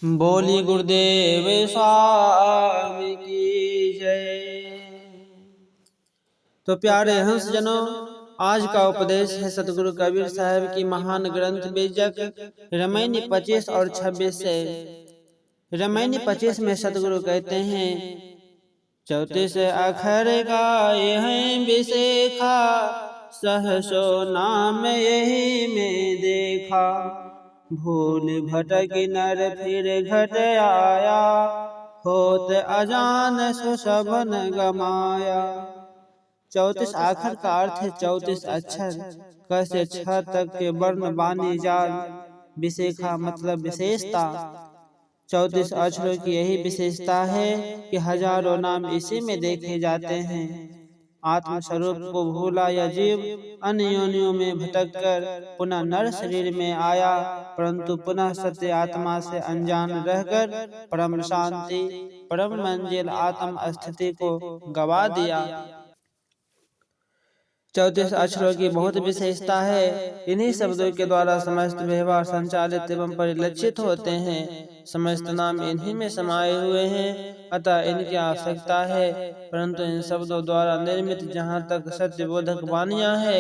बोली गुरुदेव स्वामी की जय। तो प्यारे हंस जनों, आज का उपदेश है सतगुरु कबीर साहब की महान ग्रंथ बीजक रामायणी 25 और 26 से। रामायणी 25 में सतगुरु कहते हैं, 34 अखर गाए हैं बिसेखा, सहसो नाम यही में देखा, भूल भटक नर फिर घट आया, होत अजान सो सबन गमाया। 34 आखर का अर्थ है 34 अक्षर, क से छ तक के वर्ण बानी जाल, विशेखा मतलब विशेषता। 34 अक्षरों की यही विशेषता है कि हजारों नाम इसी में देखे जाते हैं। आत्म स्वरूप को भूला यह जीव अन्य योनियों में भटक कर पुनः नर शरीर में आया, परंतु पुनः सत्य आत्मा से अनजान रहकर परम शांति परम मंजिल आत्म स्थिति को गवा दिया। 34 अक्षरों की बहुत विशेषता है। इन्हीं शब्दों के द्वारा समस्त व्यवहार संचालित एवं परिलक्षित होते हैं। समस्त नाम इन्हीं में समाये हुए हैं, अतः इनकी आवश्यकता है। परंतु इन शब्दों द्वारा निर्मित जहाँ तक सत्य बोधक वाणियाँ है,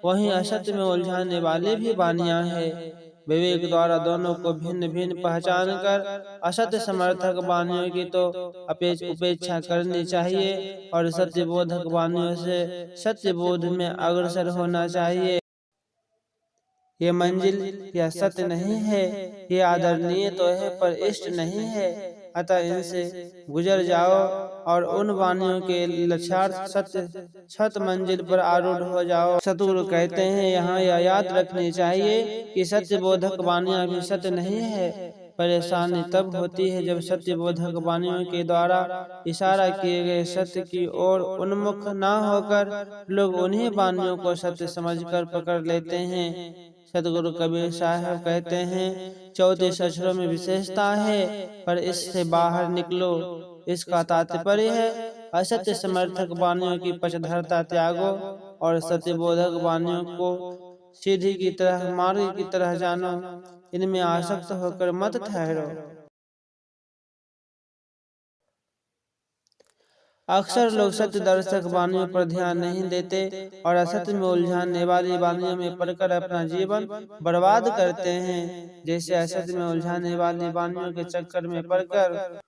वहीं असत्य में उलझाने वाली भी वाणियाँ है। विवेक द्वारा दोनों को भिन्न भिन्न पहचान कर असत्य समर्थक वाणियों की तो उपेक्षा करनी चाहिए और सत्य बोधक वाणियों से सत्य बोध में अग्रसर होना चाहिए। ये मंजिल या सत्य नहीं है, ये आदरणीय तो है पर इष्ट नहीं है, अतः इनसे गुजर जाओ और उन वाणियों के लक्ष्यार्थ सत्य छत मंजिल पर आरूढ़ हो जाओ। सतगुरु कहते हैं, यहाँ यह याद रखनी चाहिए कि सत्य बोधक वाणियाँ भी सत्य नहीं है। परेशानी तब होती है जब सत्य बोधक वाणियों के द्वारा इशारा किए गए सत्य की ओर उन्मुख न होकर लोग उन्हीं वाणियों को सत्य समझकर पकड़ लेते हैं। सतगुरु कबीर साहब कहते हैं, 34 अक्षरों में विशेषता है, पर इससे बाहर निकलो। इसका तात्पर्य है असत्य समर्थक वाणियों की पक्षधरता त्यागो और सत्य बोधक वाणियों को सीधी की तरह मार्ग की तरह जानो। इनमें आसक्त होकर मत ठहरो। अक्सर लोग सत्य दर्शक वाणियों पर ध्यान नहीं देते और असत्य में उलझाने वाली वाणियों में पड़कर अपना जीवन बर्बाद करते हैं। जैसे असत्य में उलझाने वाली वाणियों के चक्कर में पड़कर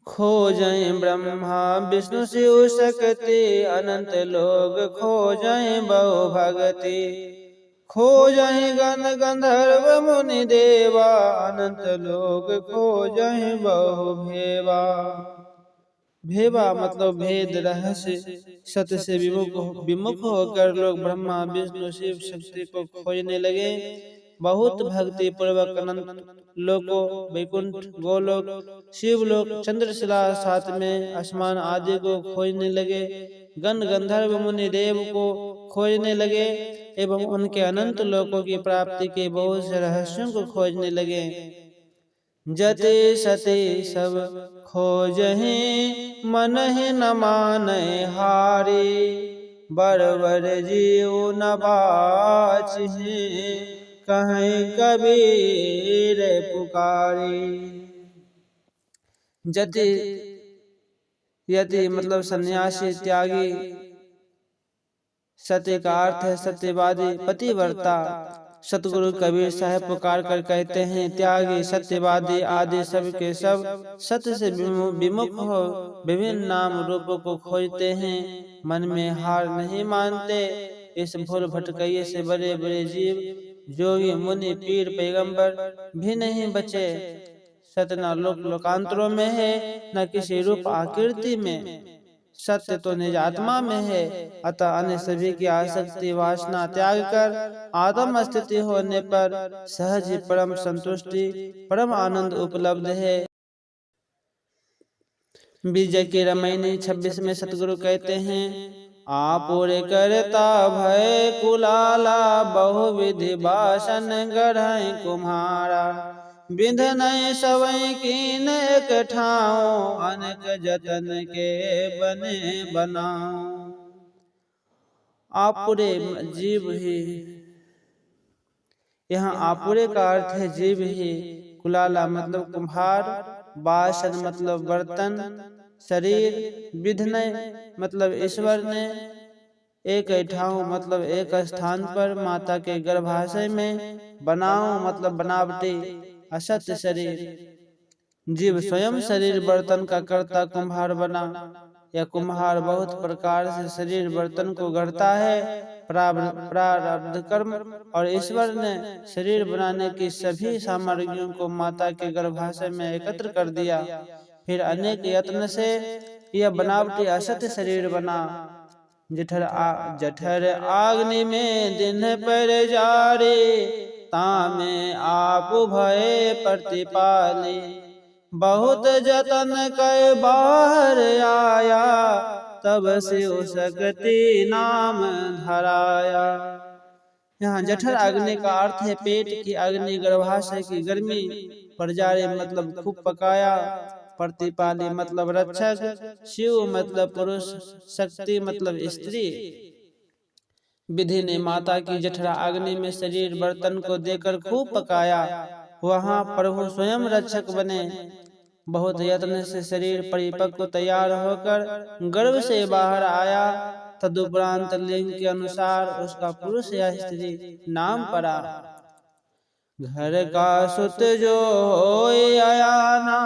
खो जाए ब्रह्मा विष्णु शिव शक्ति, अनंत लोग खो जाए बहु भगति, खो जाए गण गंधर्व मुनि देवा, अनंत लोग खो जाए बहु भेवा। भेवा मतलब भेद रहस्य, सत्य से विमुख होकर लोग ब्रह्मा विष्णु शिव शक्ति को खोजने लगे। बहुत भक्ति पूर्वक अनंत लोकों वैकुंठ गोलोक शिवलोक चंद्रशिला साथ में आसमान आदि को खोजने लगे। गण गंधर्व मुनि देव को खोजने लगे एवं उनके अनंत लोकों की प्राप्ति के बहुत से रहस्यों को खोजने लगे। जते सते सब खोजहि मन ही न माने हारी, बरबर जीव न बाचहि कहीं कबीर पुकारी। जति यति मतलब सन्यासी त्यागी, सत्य का अर्थ है सत्यवादी पतिव्रता। सतगुरु कबीर साहब पुकार कर कहते हैं, त्यागी सत्यवादी आदि सब के सब सत्य से विमुख हो विभिन्न नाम रूपों को खोजते हैं, मन में हार नहीं मानते। इस भूल भटकइये से बड़े बड़े जीव जोगी मुनि पीर पैगंबर भी नहीं बचे। सत्य न लोक लोकांतरों में है, न किसी रूप आकृति में। सत्य तो निज आत्मा में है, अतः अन्य सभी की आसक्ति वासना त्याग कर आत्म स्थिति होने पर सहज ही परम संतुष्टि परम आनंद उपलब्ध है। बीजक की रामायणी 26 में सतगुरु कहते हैं, आपुर करता भय कुलाला, बहुविधि बासन गढ़ कुम्हारा, बिंध नहीं सवई कीन एक ठाओ, अनेक जतन के बने बनाओ। आपुरे जीव ही, यहाँ आपुरे का अर्थ है जीव ही, कुलाला मतलब कुम्हार, बासन मतलब बर्तन, शरीर, विधनय मतलब ईश्वर ने, एक ठाव मतलब एक स्थान पर माता के गर्भाशय में, बनाओ मतलब बनावटी असत्य शरीर। जीव स्वयं शरीर बर्तन का कर्ता कुम्हार बना। यह कुम्हार बहुत प्रकार से शरीर बर्तन को गढ़ता है। प्रारब्ध कर्म और ईश्वर ने शरीर बनाने की सभी सामग्रियों को माता के गर्भाशय में एकत्र कर दिया। फिर अनेक यत्न से यह बनावटी असत्य शरीर बना। जठर आग्नि में दिन पर जारे, तामे आप भय प्रतिपाले। बहुत जतन कर बाहर आया, तब शिव शक्ति नाम धराया। यहाँ जठर अग्नि का अर्थ है पेट की अग्नि, गर्भाशय की गर्मी। परजारे मतलब खूब पकाया, प्रतिपाली मतलब रक्षक, शिव मतलब पुरुष, शक्ति मतलब स्त्री। विधि ने माता की जठरा अग्नि में शरीर बर्तन को देकर खूब पकाया। वहाँ प्रभु स्वयं रक्षक बने। बहुत यत्न से शरीर परिपक्व तैयार होकर गर्भ से बाहर आया। तदुपरांत लिंग के अनुसार उसका पुरुष या स्त्री नाम पड़ा। घर का सुत जो होए आयाना,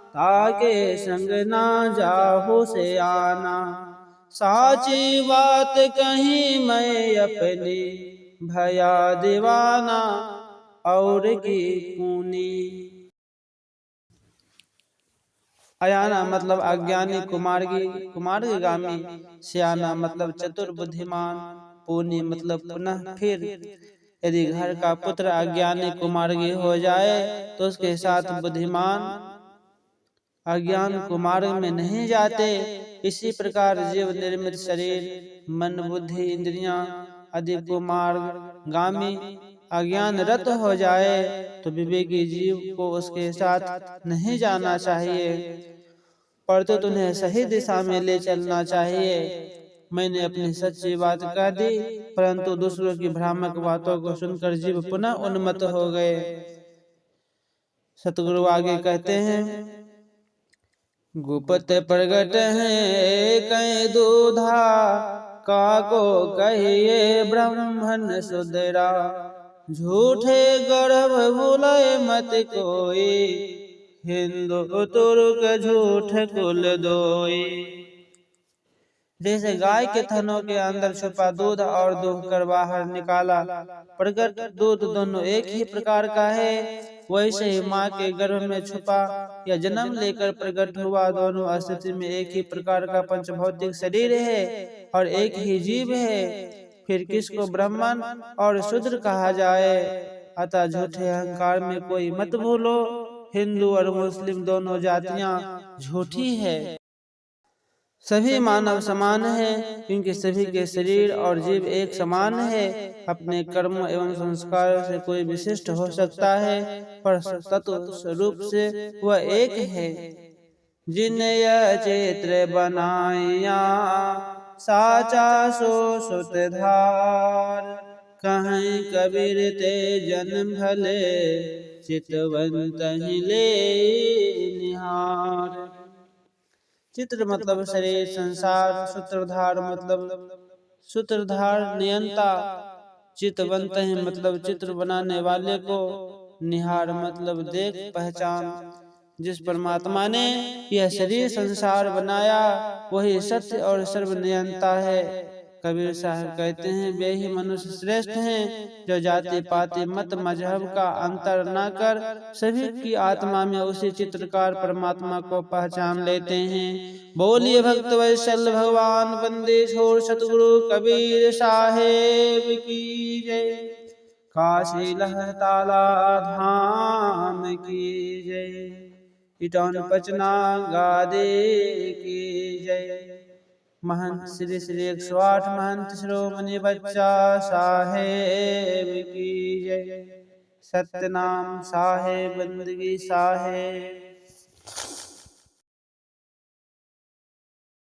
ताके संग ना जाहु से आना। साची बात कहीं मैं अपनी, भया दीवाना और की कूनी। अयाना मतलब अज्ञानी कुमार्गामी, सियाना मतलब चतुर बुद्धिमान, पूनी मतलब पुनः फिर। यदि घर का पुत्र अज्ञानी कुमार्गी हो जाए तो उसके साथ बुद्धिमान अज्ञान कुमार्ग में नहीं जाते। इसी प्रकार जीव निर्मित शरीर, मन, बुद्धि, इंद्रियां आदि कुमार्गामी अज्ञान रत हो जाए तो विवेकी जीव को उसके साथ नहीं जाना चाहिए, परंतु तुम्हें सही दिशा में ले चलना चाहिए। मैंने अपनी सच्ची बात कह दी, परंतु दूसरों की भ्रामक बातों को सुनकर जीव पुनः उन्मत्त हो गए। सतगुरु आगे कहते हैं, गुप्त प्रगट है कई दूधा, काको कहिए ब्राह्मण सुधरा। झूठे गर्भ भूले मत कोई, हिंदू तुर्क झूठ कुल दोई। जैसे गाय के थनों के अंदर छुपा दूध और दूह कर बाहर निकाला प्रकट दूध दोनों एक ही प्रकार का है, वैसे ही माँ के गर्भ में छुपा या जन्म लेकर प्रकट हुआ दोनों स्थिति में एक ही प्रकार का पंचभौतिक शरीर है और एक ही जीव है। फिर किसको ब्राह्मण और शूद्र कहा जाए? अतः झूठे अहंकार में कोई मत भूलो। हिंदू और मुस्लिम दोनों जातियां झूठी है। सभी मानव समान हैं, क्योंकि सभी के शरीर और जीव एक समान है। अपने कर्म एवं संस्कार से कोई विशिष्ट हो सकता है, पर तत्व स्वरूप से वह एक है। जिन यह चित्र बनाया, साचा सो सुतधार। कहीं कबीर ते जन्म भले, चितवंत ही ले निहार। चित्र मतलब शरीर, संसार। सूत्रधार मतलब सूत्रधार नियंता। चितवंत ही मतलब चित्र बनाने वाले को। निहार मतलब देख पहचान। जिस परमात्मा ने यह शरीर संसार बनाया वही सत्य और सर्वनियंता है। कबीर साहब कहते हैं, वे ही मनुष्य श्रेष्ठ हैं जो जाति पाति मत मजहब का अंतर न कर सभी की आत्मा में उसी चित्रकार परमात्मा को पहचान लेते हैं। बोलिए भक्त वत्सल भगवान बंदे छोड़ सतगुरु कबीर साहेब की जय। काशी लहताला धाम की जय। इटौन पचना गादे की जय। महंत श्री श्री 108 महंत श्रोमणी बच्चा साहेब की जय। सत्यनाम साहेब बंदगी साहेब।